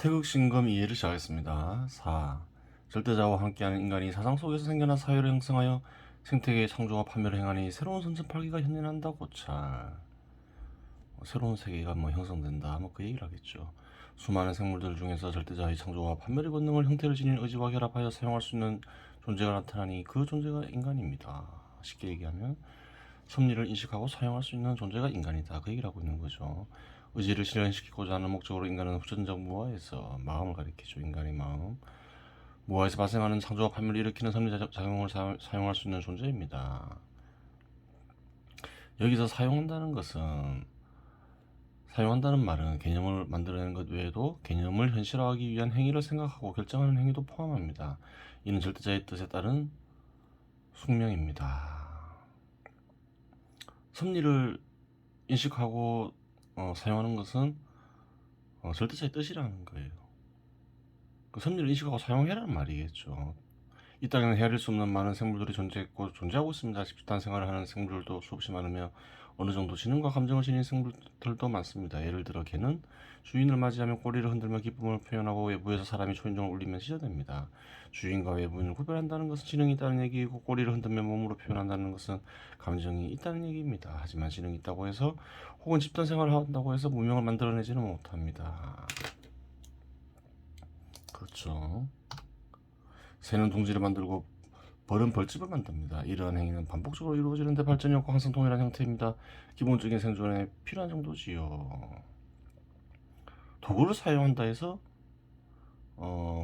태극신검 이해를 시작하겠습니다. 4. 절대자와 함께하는 인간이 사상 속에서 생겨난 사회를 형성하여 생태계의 창조와 판멸을 행하니 새로운 선천팔기가 현현한다고차. 새로운 세계가 형성된다. 그 얘기를 하겠죠. 수많은 생물들 중에서 절대자의 창조와 판멸의 본능을 형태를 지닌 의지와 결합하여 사용할 수 있는 존재가 나타나니 그 존재가 인간입니다. 쉽게 얘기하면 섭리를 인식하고 사용할 수 있는 존재가 인간이다. 그 얘기를 하고 있는 거죠. 의지를 실현시키고자 하는 목적으로 인간은 후천적 무아에서 마음을 가리키죠. 인간의 마음. 무아에서 발생하는 창조와 판멸을 일으키는 섭리작용을 사용할 수 있는 존재입니다. 여기서 사용한다는 말은 개념을 만들어내는 것 외에도 개념을 현실화하기 위한 행위를 생각하고 결정하는 행위도 포함합니다. 이는 절대자의 뜻에 따른 숙명입니다. 섭리를 인식하고 사용하는 것은 절대자의 뜻이라는 거예요. 그 섭리를 인식하고 사용해라는 말이겠죠. 이 땅에는 헤아릴 수 없는 많은 생물들이 존재하고 있습니다. 집단 생활을 하는 생물들도 수없이 많으며 어느 정도 지능과 감정을 지닌 생물들도 많습니다. 예를 들어 개는 주인을 맞이하면 꼬리를 흔들며 기쁨을 표현하고 외부에서 사람이 초인종을 울리면 찢어냅니다. 주인과 외부인을 구별한다는 것은 지능이 있다는 얘기이고 꼬리를 흔들며 몸으로 표현한다는 것은 감정이 있다는 얘기입니다. 하지만 지능이 있다고 해서 혹은 집단 생활을 한다고 해서 문명을 만들어내지는 못합니다. 그렇죠. 새는 둥지를 만들고 벌은 벌집을 만듭니다. 이러한 행위는 반복적으로 이루어지는데 발전이 없고 항상 동일한 형태입니다. 기본적인 생존에 필요한 정도지요. 도구를 사용한다 해서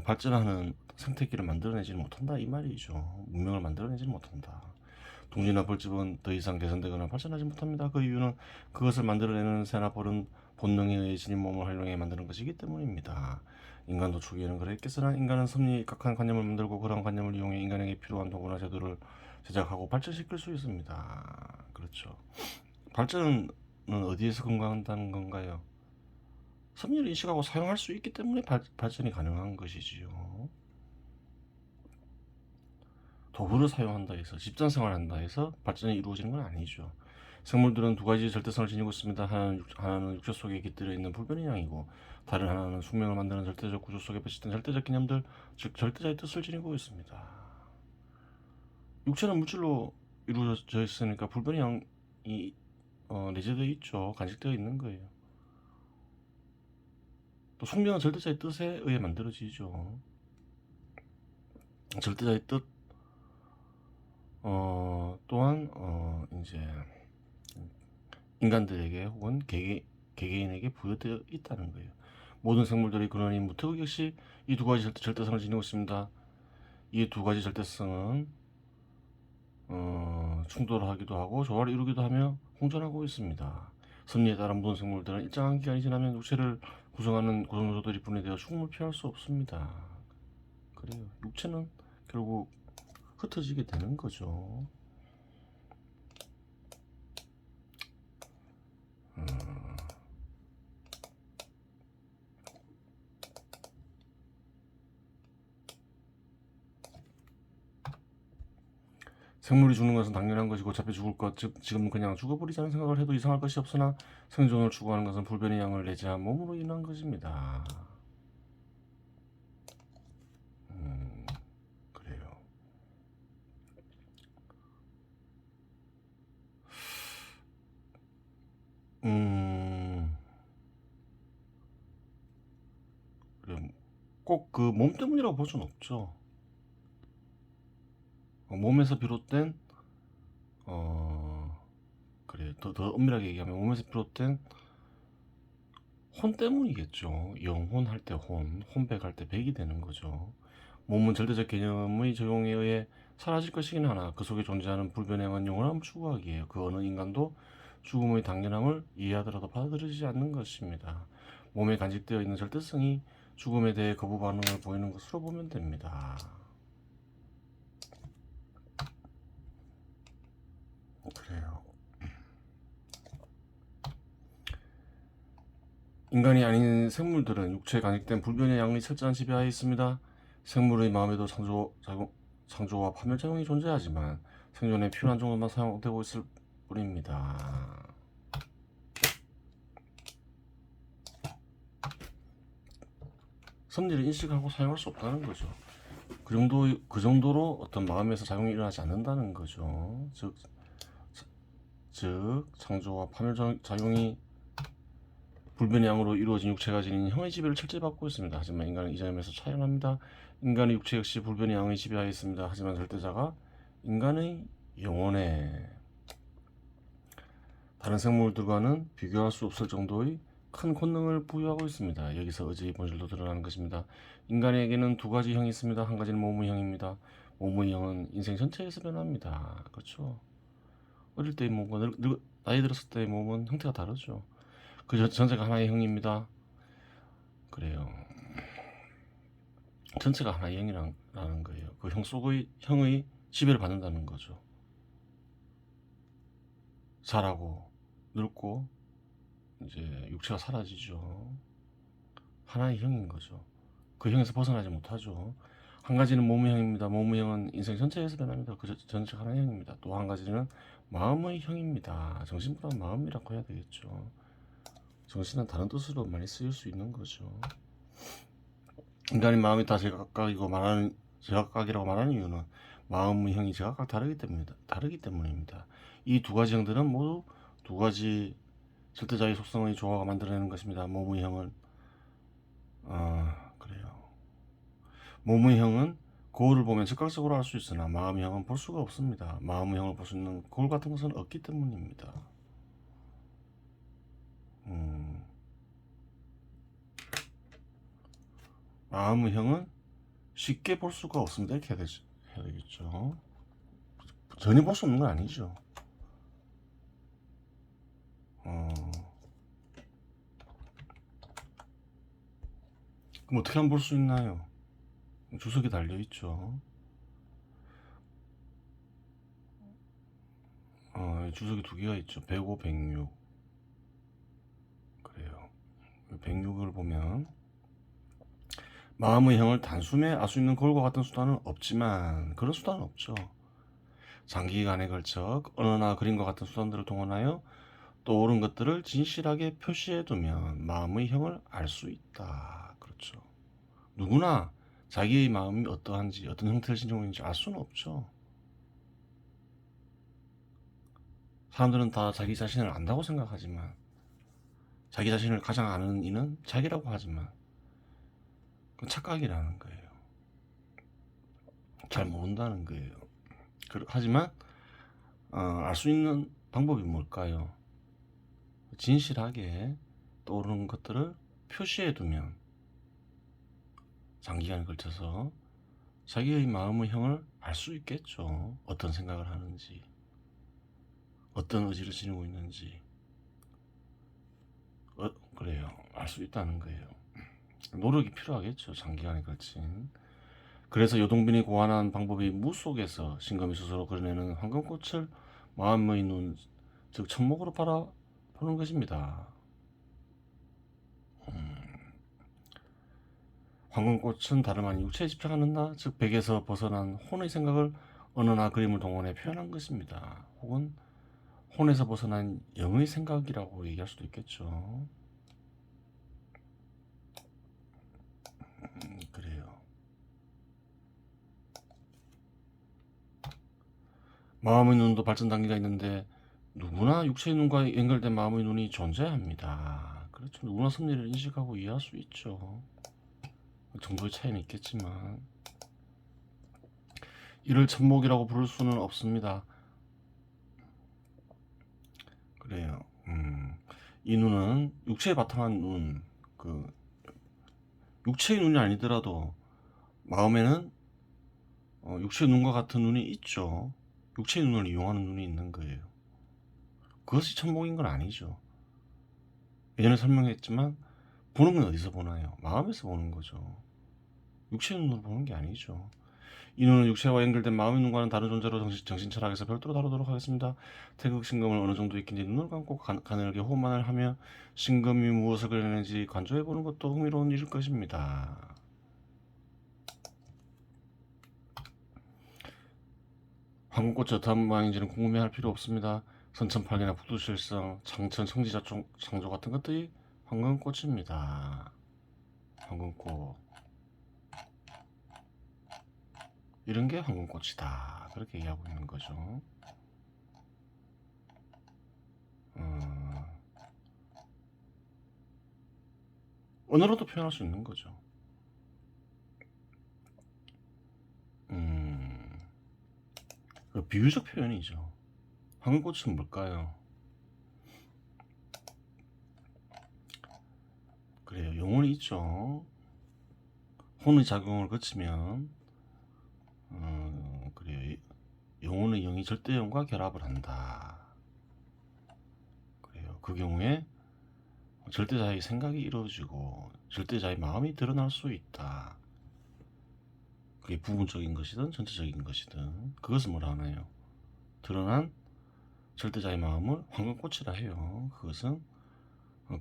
발전하는 생태계를 만들어내지는 못한다 이 말이죠. 문명을 만들어내지는 못한다. 둥지나 벌집은 더 이상 개선되거나 발전하지 못합니다. 그 이유는 그것을 만들어내는 새나 벌은 본능에 의해 지닌 몸을 활용해 만드는 것이기 때문입니다. 인간도 초기에는 그랬겠으나 인간은 섭리에 입각한 관념을 만들고 그런 관념을 이용해 인간에게 필요한 도구나 제도를 제작하고 발전시킬 수 있습니다. 그렇죠. 발전은 어디에서 근거한다는 건가요? 섭리를 인식하고 사용할 수 있기 때문에 발전이 가능한 것이지요. 도구를 사용한다 해서 집단생활을 한다 해서 발전이 이루어지는 건 아니죠. 생물들은 두 가지 절대성을 지니고 있습니다. 하나는 육체 속에 깃들어 있는 불변의 양이고 다른 하나는 숙명을 만드는 절대적 구조 속에 배치된 절대적 개념들, 즉 절대자의 뜻을 지니고 있습니다. 육체는 물질로 이루어져 있으니까 불변의 양이 내재되어 있죠. 간직되어 있는 거예요. 또 숙명은 절대자의 뜻에 의해 만들어지죠. 절대자의 뜻 또한 이제 인간들에게 혹은 개개인에게 부여되어 있다는 거예요. 모든 생물들이 그러니 무턱 역시 이 두 가지 절대성을 지니고 있습니다. 이 두 가지 절대성은 충돌하기도 하고 조화를 이루기도 하며 공존하고 있습니다. 섭리에 따른 모든 생물들은 일정한 기간이 지나면 육체를 구성하는 구성요소들이 분해되어 죽음을 피할 수 없습니다. 그래요. 육체는 결국 흩어지게 되는 거죠. 생물이 죽는 것은 당연한 것이고 어차피 죽을 것, 즉 지금은 그냥 죽어버리자는 생각을 해도 이상할 것이 없으나 생존을 추구하는 것은 불변의 양을 내재한 몸으로 인한 것입니다. 그래요. 그래. 꼭 그 몸 때문이라고 볼 수는 없죠. 몸에서 비롯된 그래 더 엄밀하게 얘기하면 몸에서 비롯된 혼 때문이겠죠. 영혼할 때 혼백할 때 백이 되는 거죠. 몸은 절대적 개념의 적용에 의해 사라질 것이긴 하나 그 속에 존재하는 불변행은 영원함을 추구하기에 그 어느 인간도 죽음의 당연함을 이해하더라도 받아들이지 않는 것입니다. 몸에 간직되어 있는 절대성이 죽음에 대해 거부 반응을 보이는 것으로 보면 됩니다. 그래요. 인간이 아닌 생물들은 육체에 간직된 불변의 양의 철저한 지배하에 있습니다. 생물의 마음에도 창조와 파멸작용이 존재하지만 생존에 필요한 정도만 사용되고 있을 뿐입니다. 섭리를 인식하고 사용할 수 없다는 거죠. 그 정도로 어떤 마음에서 작용이 일어나지 않는다는 거죠. 즉 창조와 파멸 작용이 불변의 양으로 이루어진 육체가 지닌 형의 지배를 철저히 받고 있습니다. 하지만 인간은 이 점에서 차이가 납니다. 인간의 육체 역시 불변의 양의 지배하에 있습니다. 하지만 절대자가 인간의 영혼에 다른 생물들과는 비교할 수 없을 정도의 큰 권능을 부여하고 있습니다. 여기서 의지의 본질도 드러나는 것입니다. 인간에게는 두 가지 형이 있습니다. 한 가지는 몸의 형입니다. 몸의 형은 인생 전체에서 변합니다. 그렇죠? 어릴 때의 몸과 나이 들었을 때의 몸은 형태가 다르죠. 그 전체가 하나의 형입니다. 그래요. 전체가 하나의 형이라는 거예요. 그 형 속의 형의 지배를 받는다는 거죠. 자라고 늙고 이제 육체가 사라지죠. 하나의 형인 거죠. 그 형에서 벗어나지 못하죠. 한 가지는 몸의 형입니다. 몸의 형은 인생 전체에서 변합니다. 그 전체가 하나의 형입니다. 또 한 가지는 마음의 형입니다. 정신보다 마음이라고 해야 되겠죠. 정신은 다른 뜻으로 많이 쓰일 수 있는 거죠. 인간의 마음이 다 제각각이라고 말하는 이유는 마음의 형이 제각각 다르기 때문입니다. 이 두 가지 형들은 모두 두 가지 절대자의 속성의 조화가 만들어내는 것입니다. 몸의 형은 그래요. 몸의 형은 거울을 보면 즉각적으로 알 수 있으나 마음의 형은 볼 수가 없습니다. 마음의 형을 볼 수 있는 거울 같은 것은 없기 때문입니다. 마음의 형은 쉽게 볼 수가 없습니다. 이렇게 해야 되겠죠. 전혀 볼 수 없는 건 아니죠. 그럼 어떻게 하면 볼 수 있나요? 주석이 달려있죠. 주석이 두 개가 있죠. 105, 106. 그래요. 106을 보면 마음의 형을 단숨에 알 수 있는 거울과 같은 수단은 없지만 그런 수단은 없죠. 장기간에 걸쳐 언어나 그림과 같은 수단들을 동원하여 떠오른 것들을 진실하게 표시해두면 마음의 형을 알 수 있다. 그렇죠. 누구나 자기의 마음이 어떠한지 어떤 형태를 지니고 있는지 알 수는 없죠. 사람들은 다 자기 자신을 안다고 생각하지만 자기 자신을 가장 아는 이는 자기라고 하지만 그건 착각이라는 거예요. 잘 모른다는 거예요. 하지만 알 수 있는 방법이 뭘까요? 진실하게 떠오르는 것들을 표시해두면 장기간에 걸쳐서 자기의 마음의 형을 알 수 있겠죠. 어떤 생각을 하는지, 어떤 의지를 지니고 있는지. 그래요. 알 수 있다는 거예요. 노력이 필요하겠죠. 장기간에 걸친. 그래서 요동빈이 고안한 방법이 무 속에서 신검이 스스로 그려내는 황금꽃을 마음의 눈, 즉 천목으로 바라보는 것입니다. 황금꽃은 다름 아닌 육체에 집착하는 나, 즉 백에서 벗어난 혼의 생각을 언어나 그림을 동원해 표현한 것입니다. 혹은 혼에서 벗어난 영의 생각이라고 얘기할 수도 있겠죠. 그래요. 마음의 눈도 발전 단계가 있는데 누구나 육체의 눈과 연결된 마음의 눈이 존재합니다. 그렇죠. 누구나 섭리를 인식하고 이해할 수 있죠. 정도의 차이는 있겠지만 이를 천목이라고 부를 수는 없습니다. 그래요. 이 눈은 육체에 바탕한 눈, 육체의 눈이 아니더라도 마음에는 육체의 눈과 같은 눈이 있죠. 육체의 눈을 이용하는 눈이 있는 거예요. 그것이 천목인 건 아니죠. 예전에 설명했지만 보는 건 어디서 보나요? 마음에서 보는 거죠. 육체의 눈으로 보는 게 아니죠. 이 눈은 육체와 연결된 마음의 눈과는 다른 존재로 정신철학에서 별도로 다루도록 하겠습니다. 태극 신금을 어느 정도 익힌 뒤 눈을 감고 가늘게 호흡만을 하며 신금이 무엇을 그려내는지 관조해보는 것도 흥미로운 일일 것입니다. 황금꽃이 어떠한 모양인지는 궁금해할 필요 없습니다. 선천팔계나 북두칠성, 창천, 청지자 창조 같은 것들이 황금꽃입니다. 황금꽃. 이런 게 황금꽃이다. 그렇게 얘기하고 있는 거죠. 언어로도 표현할 수 있는 거죠. 그 비유적 표현이죠. 황금꽃은 뭘까요? 그래요. 영혼이 있죠. 혼의 작용을 거치면 그래요. 영혼의 영이 절대 영과 결합을 한다. 그래요. 그 경우에 절대자의 생각이 이루어지고 절대자의 마음이 드러날 수 있다. 그게 부분적인 것이든 전체적인 것이든 그것을 뭐라 하나요? 드러난 절대자의 마음을 황금꽃이라 해요. 그것은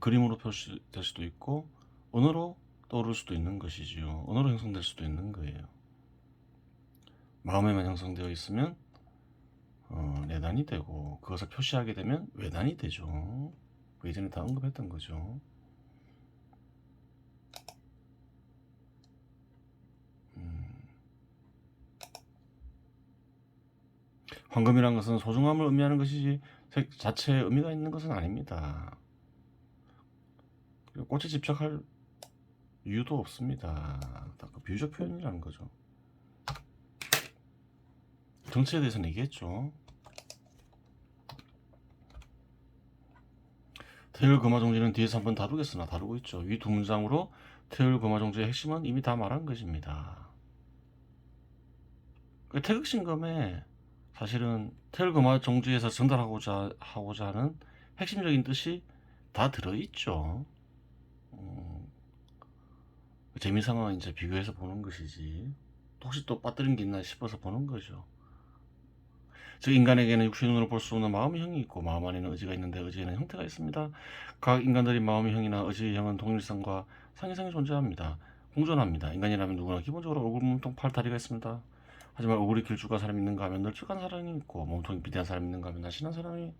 그림으로 표시될 수도 있고 언어로 떠오를 수도 있는 것이지요. 언어로 형성될 수도 있는 거예요. 마음에만 형성되어 있으면 내단이 되고 그것을 표시하게 되면 외단이 되죠. 예전에 다 언급했던 거죠. 황금이란 것은 소중함을 의미하는 것이지 색 자체에 의미가 있는 것은 아닙니다. 그리고 꽃에 집착할 이유도 없습니다. 그 비유적 표현이라는 거죠. 정체에 대해서는 얘기했죠. 태율금화종지는 뒤에서 한번 다루겠으나 다루고 있죠. 이 두 문장으로 태율금화종지의 핵심은 이미 다 말한 것입니다. 태극신검에 사실은 태율금화종지에서 전달하고자 하는 핵심적인 뜻이 다 들어있죠. 재미삼아 이제 비교해서 보는 것이지 혹시 또 빠뜨린 게 있나 싶어서 보는 거죠. 즉 인간에게는 육신의 눈으로 볼 수 없는 마음의 형이 있고 마음 안에는 의지가 있는데 의지에는 형태가 있습니다. 각 인간들이 마음의 형이나 의지의 형은 동일성과 상이성이 존재합니다. 공존합니다. 인간이라면 누구나 기본적으로 얼굴, 몸통, 팔, 다리가 있습니다. 하지만 얼굴이 길쭉한 사람이 있는가 하면 널찍한 사람이 있고 몸통이 비대한 사람이 있는가 하면 날씬한 사람이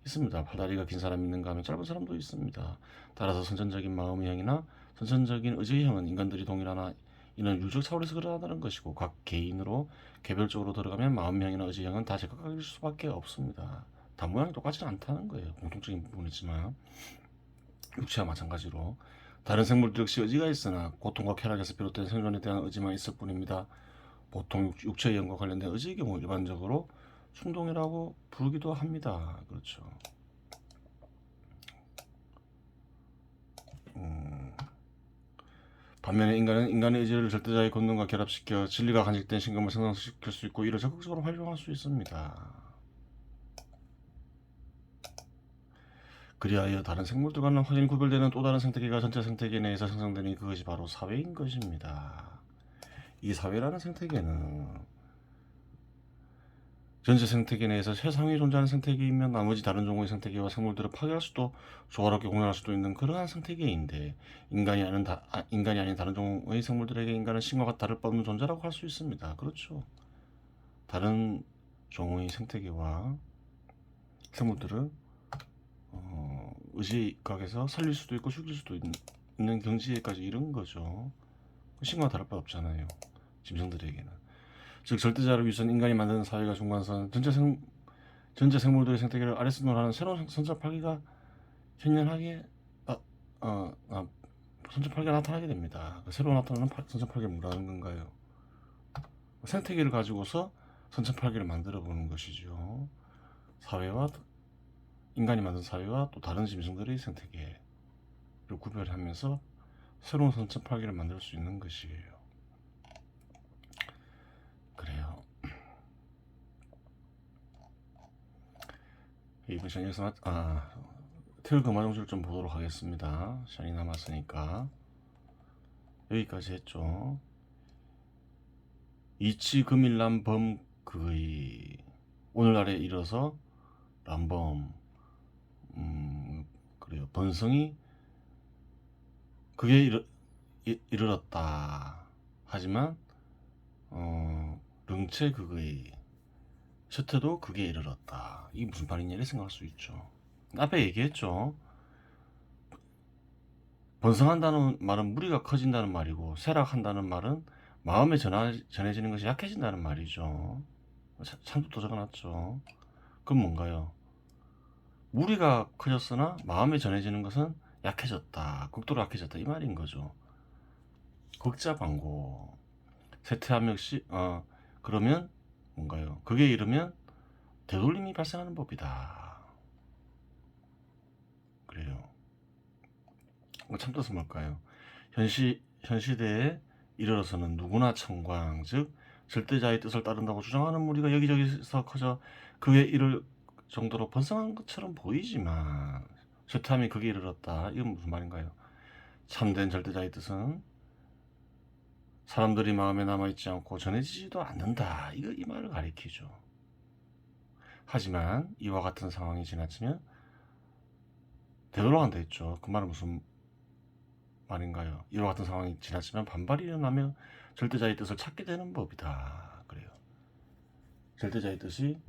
있습니다. 팔다리가 긴 사람이 있는가 하면 짧은 사람도 있습니다. 따라서 선천적인 마음의 형이나 선천적인 의지의 형은 인간들이 동일하나 이는 유적 차원에서 그러하다는 것이고 각 개인으로 개별적으로 들어가면 마음형이나 의지형은 다 제각각일 수밖에 없습니다. 다 모양이 똑같지는 않다는 거예요. 공통적인 부분이지만 육체와 마찬가지로 다른 생물들 역시 의지가 있으나 고통과 쾌락에서 비롯된 생존에 대한 의지만 있을 뿐입니다. 보통 육체의 영과 관련된 의지의 경우 일반적으로 충동이라고 부르기도 합니다. 그렇죠. 반면에 인간은 인간의 의지를 절대자의 권능과 결합시켜 진리가 간직된 신경을 생성시킬 수 있고 이를 적극적으로 활용할 수 있습니다. 그리하여 다른 생물들과는 확연히 구별되는 또 다른 생태계가 전체 생태계 내에서 생성되니 그것이 바로 사회인 것입니다. 이 사회라는 생태계는 전체 생태계 내에서 최상위 존재하는 생태계이며 나머지 다른 종의 생태계와 생물들을 파괴할 수도 조화롭게 공존할 수도 있는 그러한 생태계인데 인간이 아닌 다른 종의 생물들에게 인간은 신과 다를 바 없는 존재라고 할 수 있습니다. 그렇죠. 다른 종의 생태계와 생물들을 의지각에서 살릴 수도 있고 죽일 수도 있는 경지에까지 이른 거죠. 신과 다를 바 없잖아요. 짐승들에게는. 즉 절대자를 위해서는 인간이 만드는 사회가 중간선 전체 생물들의 생태계를 아래서노라는 새로운 선천팔기가 현현하게 선천팔기가 나타나게 됩니다. 새로 나타나는 선천팔기를 뭐라는 건가요? 생태계를 가지고서 선천팔기를 만들어 보는 것이죠. 사회와 인간이 만든 사회와 또 다른 짐승들의 생태계를 구별하면서 새로운 선천팔기를 만들 수 있는 것이에요. 그래요. 이번 시간에 태율금화종지를 좀 보도록 하겠습니다. 시간이 남았으니까 여기까지 했죠. 이치금일남범 그의 오늘날에 이르러서 람범 그래요. 번성이 그게 이르렀다. 하지만 릉체 그의 셔태도 그게 이르렀다. 이게 무슨 말이냐 이렇게 생각할 수 있죠. 앞에 얘기했죠. 번성한다는 말은 무리가 커진다는 말이고 쇠락한다는 말은 마음에 전해지는 것이 약해진다는 말이죠. 참도 또 적어놨죠. 그럼 뭔가요? 무리가 커졌으나 마음에 전해지는 것은 약해졌다. 극도로 약해졌다. 이 말인 거죠. 극자방고. 세태함역시 그러면 뭔가요? 그게 이르면 되돌림이 발생하는 법이다. 그래요. 참 뜻은 뭘까요? 현시대에 이르러서는 누구나 청광, 즉 절대자의 뜻을 따른다고 주장하는 무리가 여기저기서 커져 그에 이를 정도로 번성한 것처럼 보이지만 쇠탐이 그게 이르렀다. 이건 무슨 말인가요? 참된 절대자의 뜻은 사람들이 마음에 남아있지 않고 전해지지도 않는다. 이 말을 가리키죠. 하지만 이와 같은 상황이 지나치면 되돌아간다 했죠. 그 말은 무슨 말인가요? 이와 같은 상황이 지나치면 반발이 일어나며 절대자의 뜻을 찾게 되는 법이다. 그래요. 절대자의 뜻이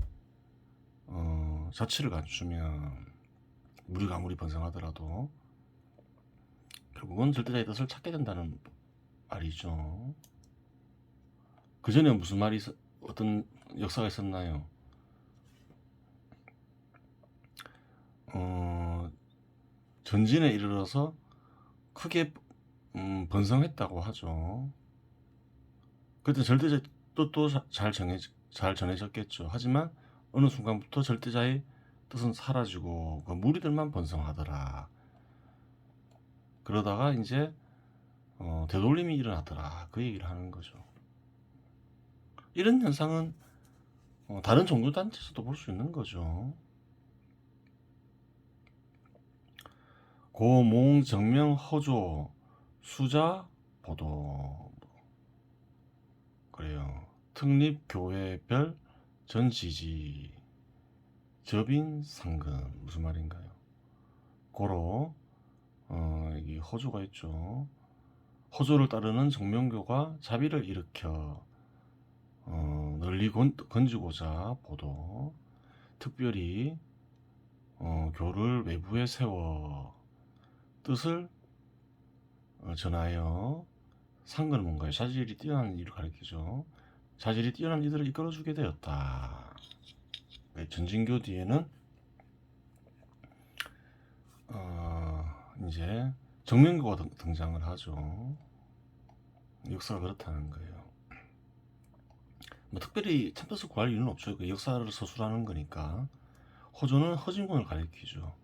자치를 갖추면 무리가 아무리 번성하더라도 결국은 절대자의 뜻을 찾게 된다는 말이죠. 그 전에 무슨 말이 어떤 역사가 있었나요? 전진에 이르러서 크게 번성했다고 하죠. 그때 절대자 뜻도 잘 전해졌겠죠. 하지만 어느 순간부터 절대자의 뜻은 사라지고 그 무리들만 번성하더라. 그러다가 이제 되돌림이 일어나더라. 그 얘기를 하는 거죠. 이런 현상은 다른 종교단체에서도 볼 수 있는 거죠. 고몽 정명 허조 수자 보도 그래요. 특립 교회별 전지지 접인 상근 무슨 말인가요? 고로 여기 허조가 있죠. 허조를 따르는 정명교가 자비를 일으켜 널리 건지고자 보도 특별히 교를 외부에 세워 뜻을 전하여 상근은 뭔가요? 자질이 뛰어난 이를 가리키죠. 자질이 뛰어난 이들을 이끌어주게 되었다. 전진교 뒤에는 이제 정명교가 등장을 하죠. 역사가 그렇다는 거예요. 뭐 특별히 참뜻을 구할 이유는 없죠. 그 역사를 서술하는 거니까. 허조는 허진군을 가리키죠.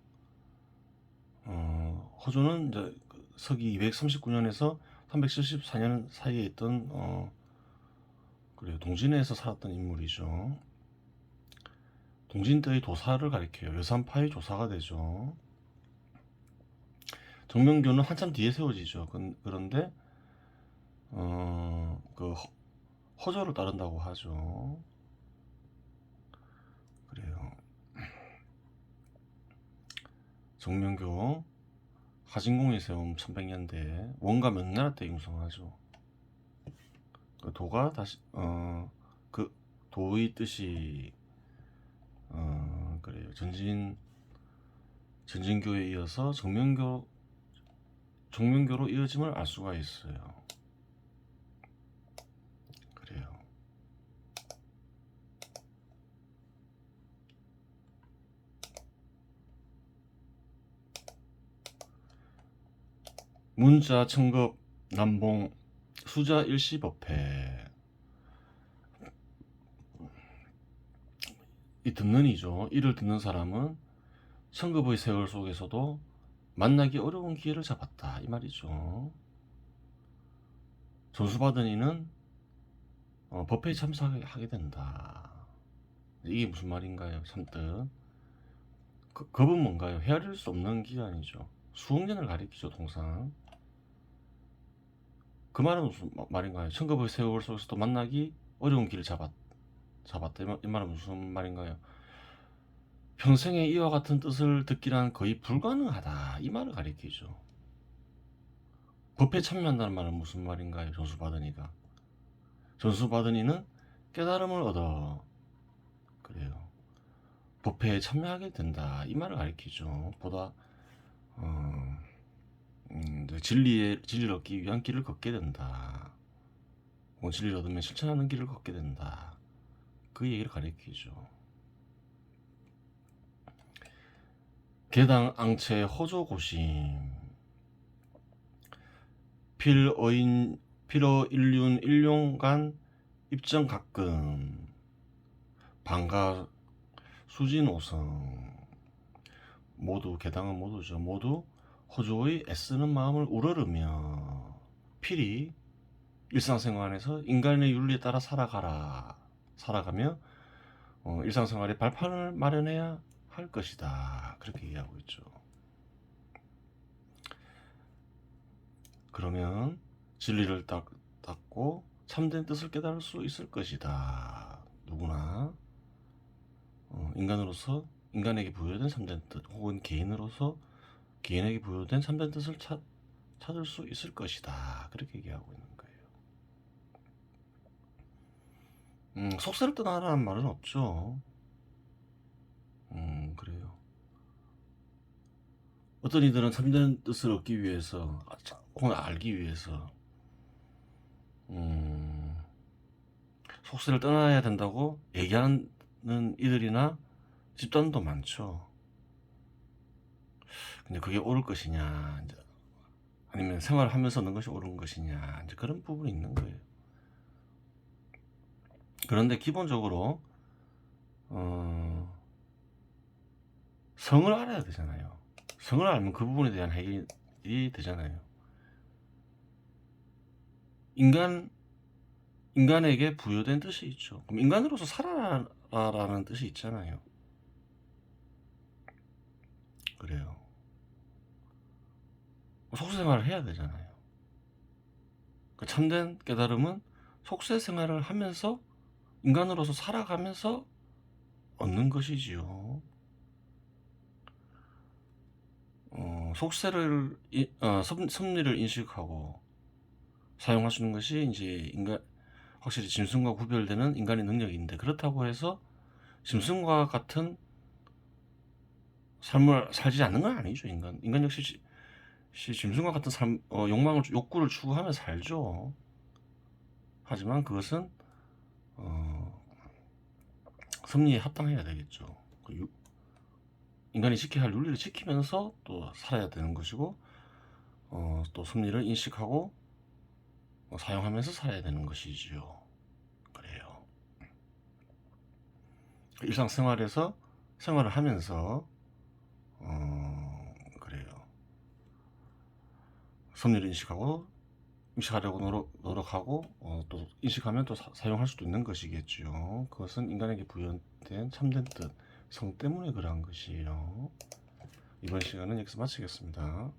허조는 이제 서기 239년에서 374년 사이에 있던 그래요. 동진에서 살았던 인물이죠. 동진 때의 도사를 가리켜요. 여산파의 조사가 되죠. 정명교는 한참 뒤에 세워지죠. 그런데 그 허조를 따른다고 하죠. 그래요. 정명교 하진공이 세운 1100년대 원가 명나라 때 융성하죠. 그 도가 다시 그 도의 뜻이 그래요. 전진교에 이어서 정명교로 이어짐을 알 수가 있어요. 그래요. 문자 청급 남봉 수자 일시법회 이 듣는 이죠. 이를 듣는 사람은 청급의 세월 속에서도 만나기 어려운 기회를 잡았다 이 말이죠. 전수받은 이는 법회에 참석하게 된다. 이게 무슨 말인가요? 참뜻 겁은 뭔가요? 헤아릴 수 없는 기간이죠. 수억 년을 가리키죠. 통상 그 말은 무슨 말인가요? 청급의 세월 속에서도 만나기 어려운 길을 잡았다 이 말은 무슨 말인가요? 평생에 이와 같은 뜻을 듣기란 거의 불가능하다 이 말을 가리키죠. 법회에 참여한다는 말은 무슨 말인가요? 전수받으니가 전수받으니는 깨달음을 얻어 그래요. 법회에 참여하게 된다 이 말을 가리키죠. 보다 진리를 얻기 위한 길을 걷게 된다. 진리를 얻으면 실천하는 길을 걷게 된다. 그 얘기를 가리키죠. 개당 앙체 호조고심 필어 일륜 입정 가끔 방가 수진 오성 모두 개당은 모두죠. 모두 호조의 애쓰는 마음을 우러르며 필히 일상생활에서 인간의 윤리에 따라 살아가며 일상생활에 발판을 마련해야 할 것이다. 그렇게 얘기하고 있죠. 그러면 진리를 닦고 참된 뜻을 깨달을 수 있을 것이다. 누구나 인간으로서 인간에게 부여된 참된 뜻, 혹은 개인으로서 개인에게 부여된 참된 뜻을 찾을 수 있을 것이다. 그렇게 얘기하고 있는 거예요. 속세를 떠나라는 말은 없죠. 그래요. 어떤 이들은 참된 뜻을 얻기 위해서, 혹은 알기 위해서 속세를 떠나야 된다고 얘기하는 이들이나 집단도 많죠. 근데 그게 옳을 것이냐, 아니면 생활하면서 얻는 것이 옳은 것이냐, 이제 그런 부분이 있는 거예요. 그런데 기본적으로 성을 알아야 되잖아요. 성을 알면 그 부분에 대한 해결이 되잖아요. 인간에게 부여된 뜻이 있죠. 그럼 인간으로서 살아라라는 뜻이 있잖아요. 그래요. 속세 생활을 해야 되잖아요. 그 참된 깨달음은 속세 생활을 하면서 인간으로서 살아가면서 얻는 것이지요. 속세를 섭리를 인식하고 사용하시는 것이 이제 확실히 짐승과 구별되는 인간의 능력인데, 그렇다고 해서 짐승과 같은 삶을 살지 않는 건 아니죠. 인간 역시 짐승과 같은 욕구를 추구하며 살죠. 하지만 그것은 섭리에 합당해야 되겠죠. 인간이 지켜야 할 윤리를 지키면서 또 살아야 되는 것이고, 또 섭리를 인식하고 사용하면서 살아야 되는 것이지요. 그래요. 일상생활에서 생활을 하면서 그래요. 섭리를 인식하려고 노력하고 또 인식하면 또 사용할 수도 있는 것이겠죠. 그것은 인간에게 부여된 참된 뜻, 성 때문에 그러한 것이에요. 이번 시간은 여기서 마치겠습니다.